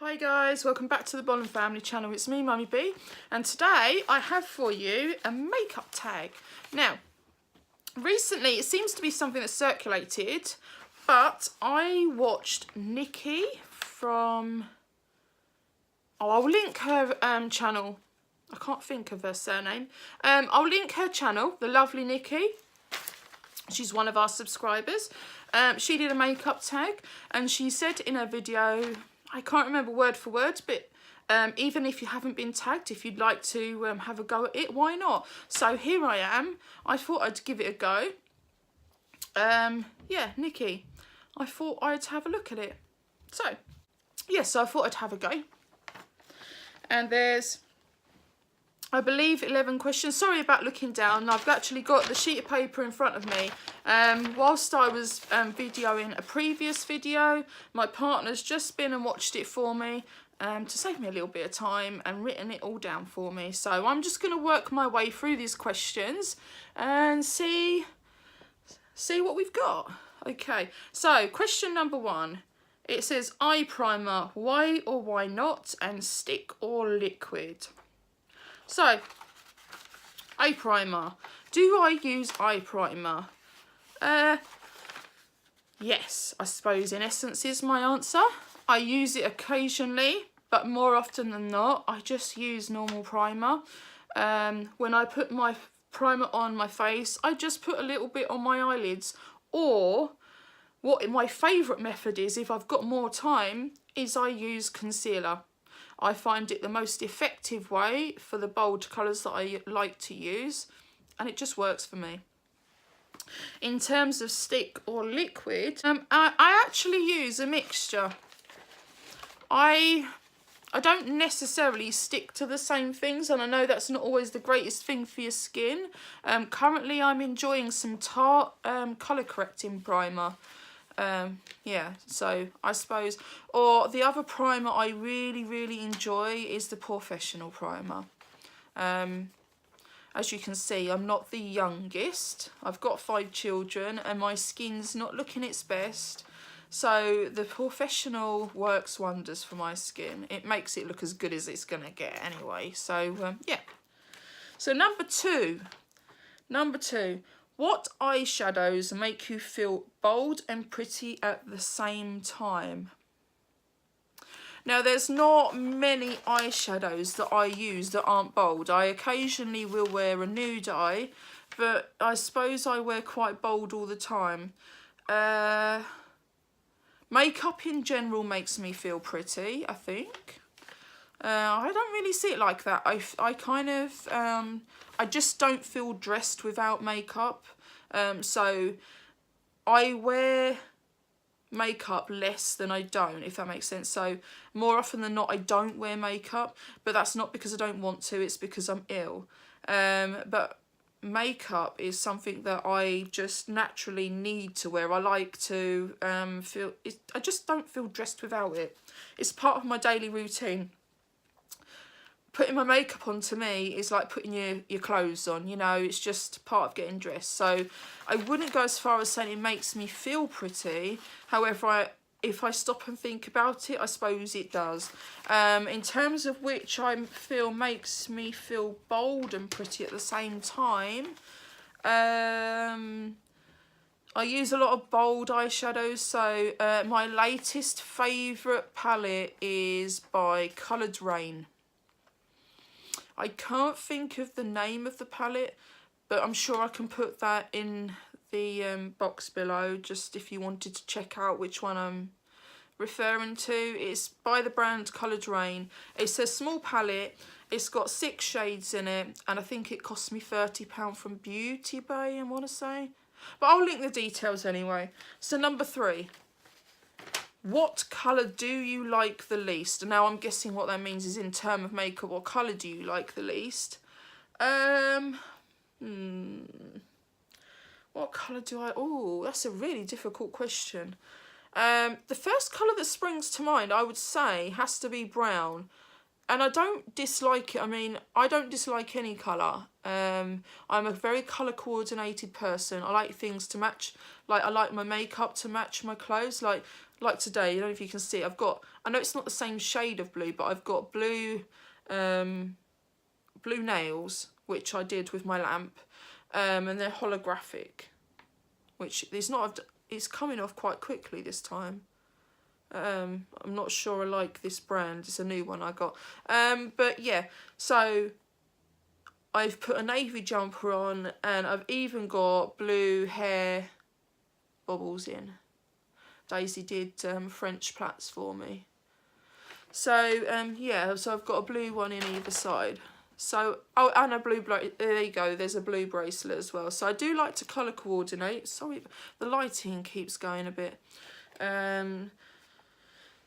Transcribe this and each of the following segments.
Hi guys, welcome back to the Bolham family channel. It's me, Mummy B, and today I have for you a makeup tag. Now, recently it seems to be something that's circulated, but I watched Nikki from... Oh, I'll link her channel. I can't think of her surname. I'll link her channel, the lovely Nikki. She's one of our subscribers. She did a makeup tag, and she said in her video, I can't remember word for word, but even if you haven't been tagged, if you'd like to have a go at it, why not? So here I am. I thought I'd give it a go. Yeah, Nikki, I thought I'd have a look at it. So, yes, so I thought I'd have a go. And there's, I believe, 11 questions. Sorry about looking down. I've actually got the sheet of paper in front of me. Whilst I was videoing a previous video, my partner's just been and watched it for me to save me a little bit of time and written it all down for me. So I'm just going to work my way through these questions and see what we've got. Okay, so question number 1. It says eye primer, why or why not, and stick or liquid. So, eye primer. Do I use eye primer? Yes, I suppose in essence is my answer. I use it occasionally, but more often than not, I just use normal primer. When I put my primer on my face, I just put a little bit on my eyelids. Or, what my favourite method is, if I've got more time, is I use concealer. I find it the most effective way for the bold colours that I like to use, and it just works for me. In terms of stick or liquid, I actually use a mixture. I don't necessarily stick to the same things, and I know that's not always the greatest thing for your skin. Currently I'm enjoying some Tarte colour correcting primer. Yeah, so I suppose, or the other primer I really enjoy is the Professional primer. As you can see, I'm not the youngest. I've got 5 children and my skin's not looking its best, so the Professional works wonders for my skin. It makes it look as good as it's gonna get anyway. So yeah. So number two, what eyeshadows make you feel bold and pretty at the same time? Now, there's not many eyeshadows that I use that aren't bold. I occasionally will wear a nude eye, but I suppose I wear quite bold all the time. Makeup in general makes me feel pretty, I think. I don't really see it like that. I kind of, I just don't feel dressed without makeup. So I wear makeup less than I don't, if that makes sense. So more often than not, I don't wear makeup, but that's not because I don't want to, it's because I'm ill. But makeup is something that I just naturally need to wear. I like to feel, I just don't feel dressed without it. It's part of my daily routine. Putting my makeup on to me is like putting your clothes on, you know, it's just part of getting dressed. So I wouldn't go as far as saying it makes me feel pretty. However, if I stop and think about it, I suppose it does. In terms of which I feel makes me feel bold and pretty at the same time, I use a lot of bold eyeshadows. So my latest favourite palette is by Coloured Rain. I can't think of the name of the palette, but I'm sure I can put that in the box below, just if you wanted to check out which one I'm referring to. It's by the brand Coloured Rain. It's a small palette. It's got 6 shades in it, and I think it cost me £30 from Beauty Bay, I want to say. But I'll link the details anyway. So number 3. What colour do you like the least? Now I'm guessing what that means is in terms of makeup, what colour do you like the least? What colour do I... Oh, that's a really difficult question. The first colour that springs to mind, I would say, has to be brown. And I don't dislike it. I mean, I don't dislike any colour. I'm a very colour coordinated person. I like things to match. Like, I like my makeup to match my clothes. Like, like today, I don't know if you can see, I've got, I know it's not the same shade of blue, but I've got blue, blue nails, which I did with my lamp, and they're holographic, which is not, it's coming off quite quickly this time. I'm not sure I like this brand, it's a new one I got. But yeah, so I've put a navy jumper on, and I've even got blue hair bobbles in. Daisy did French plaits for me. So yeah, so I've got a blue one in either side. So, oh, and a blue, there you go, there's a blue bracelet as well. So I do like to colour coordinate. Sorry, the lighting keeps going a bit.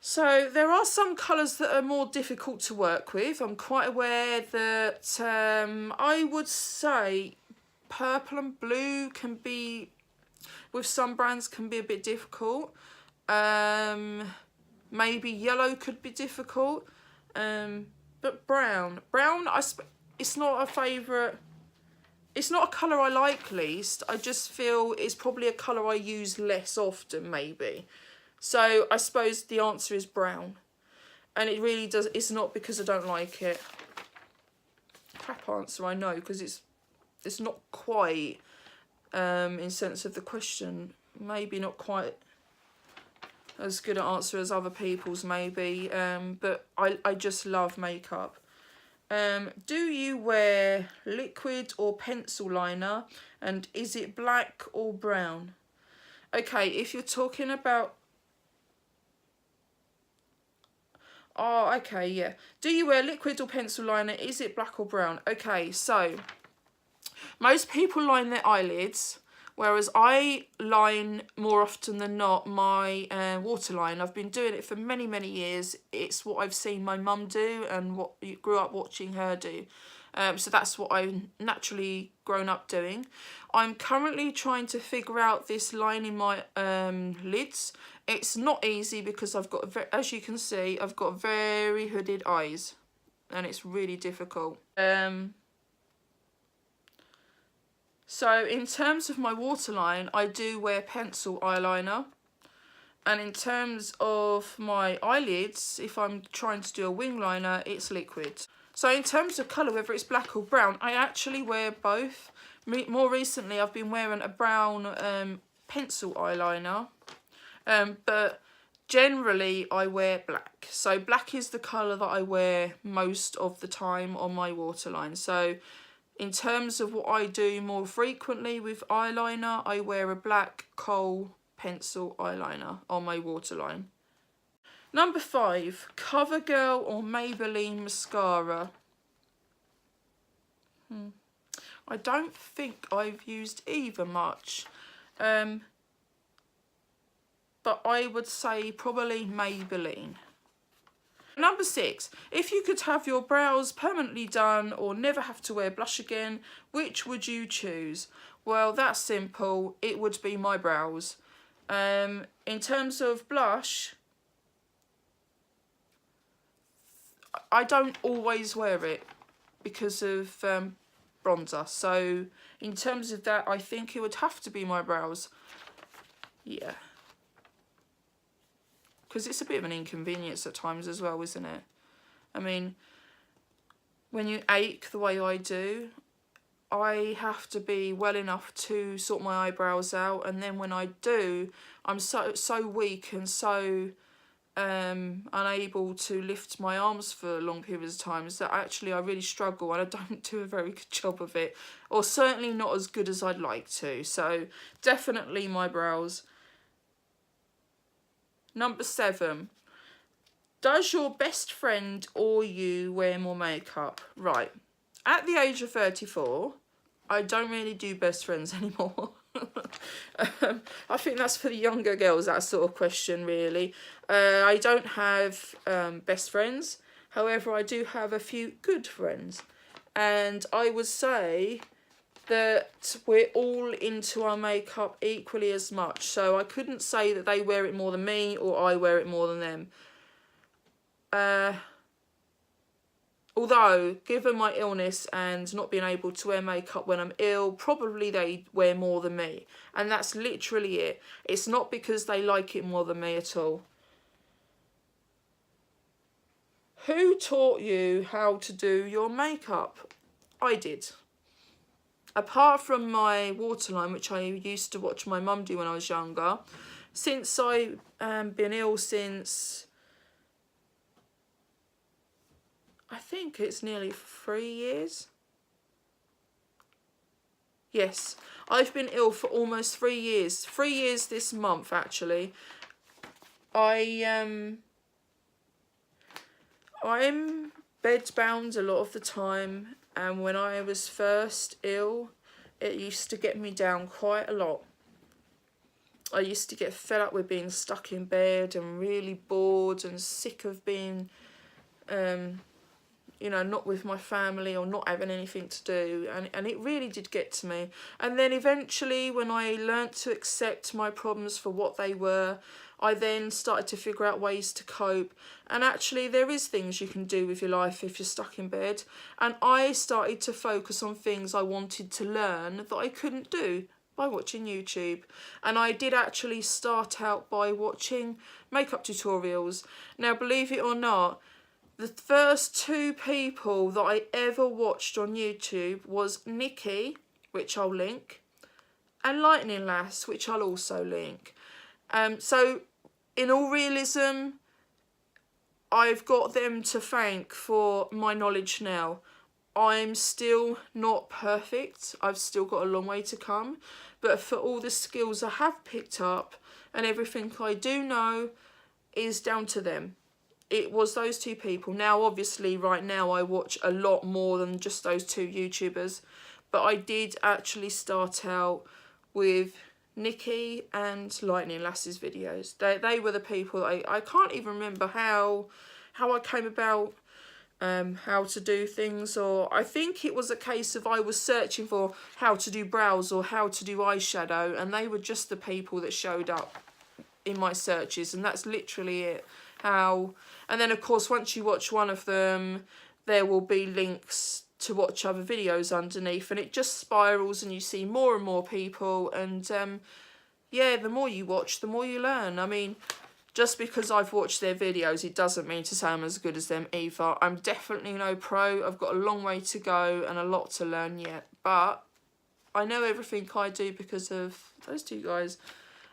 So there are some colours that are more difficult to work with. I'm quite aware that I would say purple and blue can be, with some brands, can be a bit difficult. Maybe yellow could be difficult. But brown, it's not a favourite. It's not a colour I like least. I just feel it's probably a colour I use less often, maybe. So I suppose the answer is brown. And it really does, it's not because I don't like it. Crap answer, I know, because it's not quite, in sense of the question, maybe not quite as good an answer as other people's maybe. But I just love makeup. Do you wear liquid or pencil liner, and is it black or brown? Okay, if you're talking about, oh, okay, yeah. Do you wear liquid or pencil liner? Is it black or brown? Okay, so most people line their eyelids, whereas I line more often than not my waterline. I've been doing it for many, many years. It's what I've seen my mum do and what you grew up watching her do. So that's what I've naturally grown up doing. I'm currently trying to figure out this lining my lids. It's not easy because I've got, as you can see, I've got very hooded eyes, and it's really difficult. So in terms of my waterline, I do wear pencil eyeliner. And in terms of my eyelids, if I'm trying to do a wing liner, it's liquid. So in terms of colour, whether it's black or brown, I actually wear both. More recently, I've been wearing a brown pencil eyeliner. But generally, I wear black. So black is the colour that I wear most of the time on my waterline. So in terms of what I do more frequently with eyeliner, I wear a black kohl pencil eyeliner on my waterline. Number 5, CoverGirl or Maybelline mascara. I don't think I've used either much. But I would say probably Maybelline. Number 6, if you could have your brows permanently done or never have to wear blush again, which would you choose? Well, that's simple. It would be my brows. In terms of blush, I don't always wear it because of bronzer. So in terms of that, I think it would have to be my brows. Yeah. Because it's a bit of an inconvenience at times as well, isn't it? I mean, when you ache the way I do, I have to be well enough to sort my eyebrows out, and then when I do, I'm so weak and so unable to lift my arms for long periods of time that actually I really struggle, and I don't do a very good job of it, or certainly not as good as I'd like to. So definitely my brows. Number 7, does your best friend or you wear more makeup? Right, at the age of 34, I don't really do best friends anymore. I think that's for the younger girls, that sort of question, really. I don't have best friends. However, I do have a few good friends. And I would say that we're all into our makeup equally as much. So I couldn't say that they wear it more than me or I wear it more than them. Although, given my illness and not being able to wear makeup when I'm ill, probably they wear more than me. And that's literally it. It's not because they like it more than me at all. Who taught you how to do your makeup? I did. Apart from my waterline, which I used to watch my mum do when I was younger, since I've been ill since, I think it's nearly 3 years. Yes, I've been ill for almost 3 years. 3 years this month, actually. I'm bedbound a lot of the time, and when I was first ill, it used to get me down quite a lot. I used to get fed up with being stuck in bed and really bored and sick of being, you know, not with my family or not having anything to do. And it really did get to me. And then eventually, when I learnt to accept my problems for what they were, I then started to figure out ways to cope. And actually, there is things you can do with your life if you're stuck in bed. And I started to focus on things I wanted to learn that I couldn't do by watching YouTube. And I did actually start out by watching makeup tutorials. Now, believe it or not, the first 2 people that I ever watched on YouTube was Nikki, which I'll link, and Lightning Lass, which I'll also link. So, in all realism, I've got them to thank for my knowledge now. I'm still not perfect. I've still got a long way to come. But for all the skills I have picked up and everything I do know is down to them. It was those 2 people. Now, obviously, right now, I watch a lot more than just those 2 YouTubers. But I did actually start out with Nikki and Lightning Lass's videos. They were the people that I can't even remember how I came about how to do things, or I think it was a case of I was searching for how to do brows or how to do eyeshadow, and they were just the people that showed up in my searches, and that's literally it. And then of course once you watch one of them, there will be links to watch other videos underneath, and it just spirals and you see more and more people, and yeah, the more you watch, the more you learn. I mean, just because I've watched their videos, it doesn't mean to say I'm as good as them either. I'm definitely no pro. I've got a long way to go and a lot to learn yet, but I know everything I do because of those 2 guys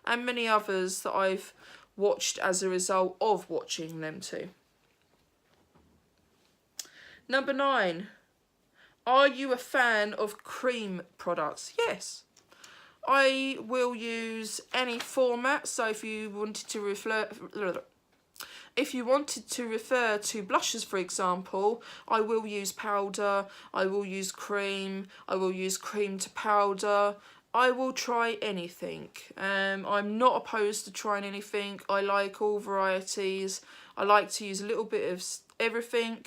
and many others that I've watched as a result of watching them too. Number 9. Are you a fan of cream products? Yes. I will use any format. So if you wanted to refer to blushes, for example, I will use powder, I will use cream, I will use cream to powder. I will try anything. I'm not opposed to trying anything. I like all varieties. I like to use a little bit of everything.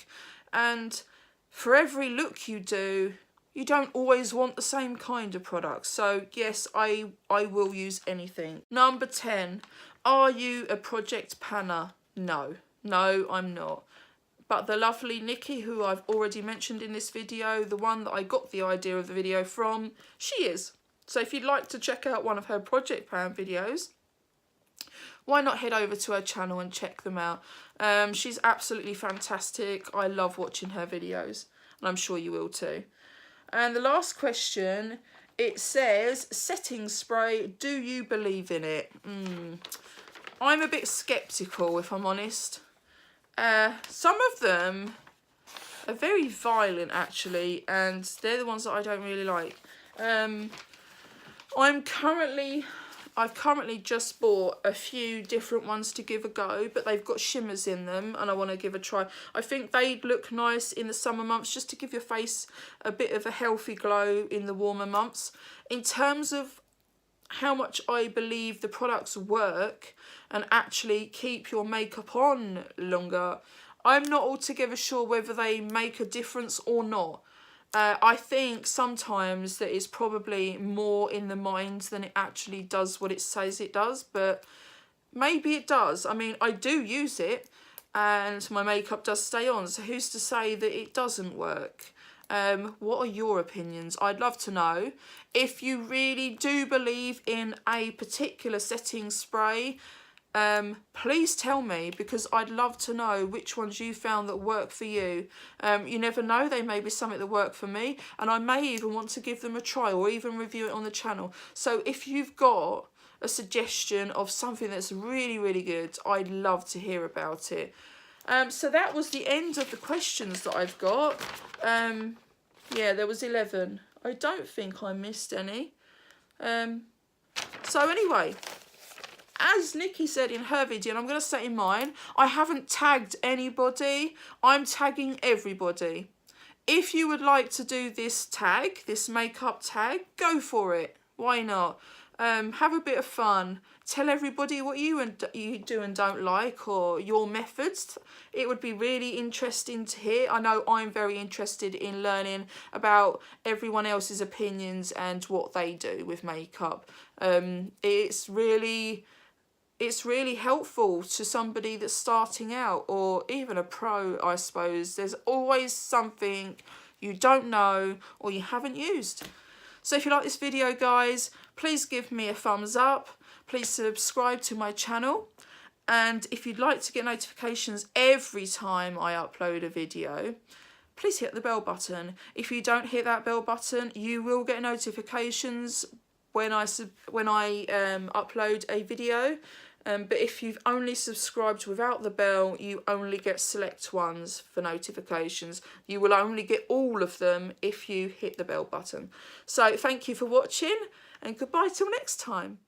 And for every look you do, you don't always want the same kind of product. So yes, I will use anything. Number 10, are you a project panner? No, I'm not. But the lovely Nikki, who I've already mentioned in this video, the one that I got the idea of the video from, she is. So if you'd like to check out one of her project pan videos, why not head over to her channel and check them out. She's absolutely fantastic. I love watching her videos, and I'm sure you will too. And the last question, it says, setting spray, do you believe in it? I'm a bit sceptical, if I'm honest. Some of them are very violent, actually, and they're the ones that I don't really like. I've currently just bought a few different ones to give a go, but they've got shimmers in them and I want to give a try. I think they'd look nice in the summer months just to give your face a bit of a healthy glow in the warmer months. In terms of how much I believe the products work and actually keep your makeup on longer, I'm not altogether sure whether they make a difference or not. I think sometimes that it's probably more in the mind than it actually does what it says it does, but maybe it does. I mean, I do use it, and my makeup does stay on. So who's to say that it doesn't work? What are your opinions? I'd love to know. If you really do believe in a particular setting spray, please tell me, because I'd love to know which ones you found that work for you. You never know, they may be something that work for me, and I may even want to give them a try or even review it on the channel. So if you've got a suggestion of something that's really, really good, I'd love to hear about it. So that was the end of the questions that I've got. Yeah, there was 11. I don't think I missed any. So anyway, as Nikki said in her video, and I'm going to say in mine, I haven't tagged anybody. I'm tagging everybody. If you would like to do this tag, this makeup tag, go for it. Why not? Have a bit of fun. Tell everybody what you do and don't like, or your methods. It would be really interesting to hear. I know I'm very interested in learning about everyone else's opinions and what they do with makeup. It's really helpful to somebody that's starting out, or even a pro, I suppose. There's always something you don't know or you haven't used. So if you like this video, guys, please give me a thumbs up. Please subscribe to my channel. And if you'd like to get notifications every time I upload a video, please hit the bell button. If you don't hit that bell button, you will get notifications when I upload a video. But if you've only subscribed without the bell, you only get select ones for notifications. You will only get all of them if you hit the bell button. So thank you for watching, and goodbye till next time.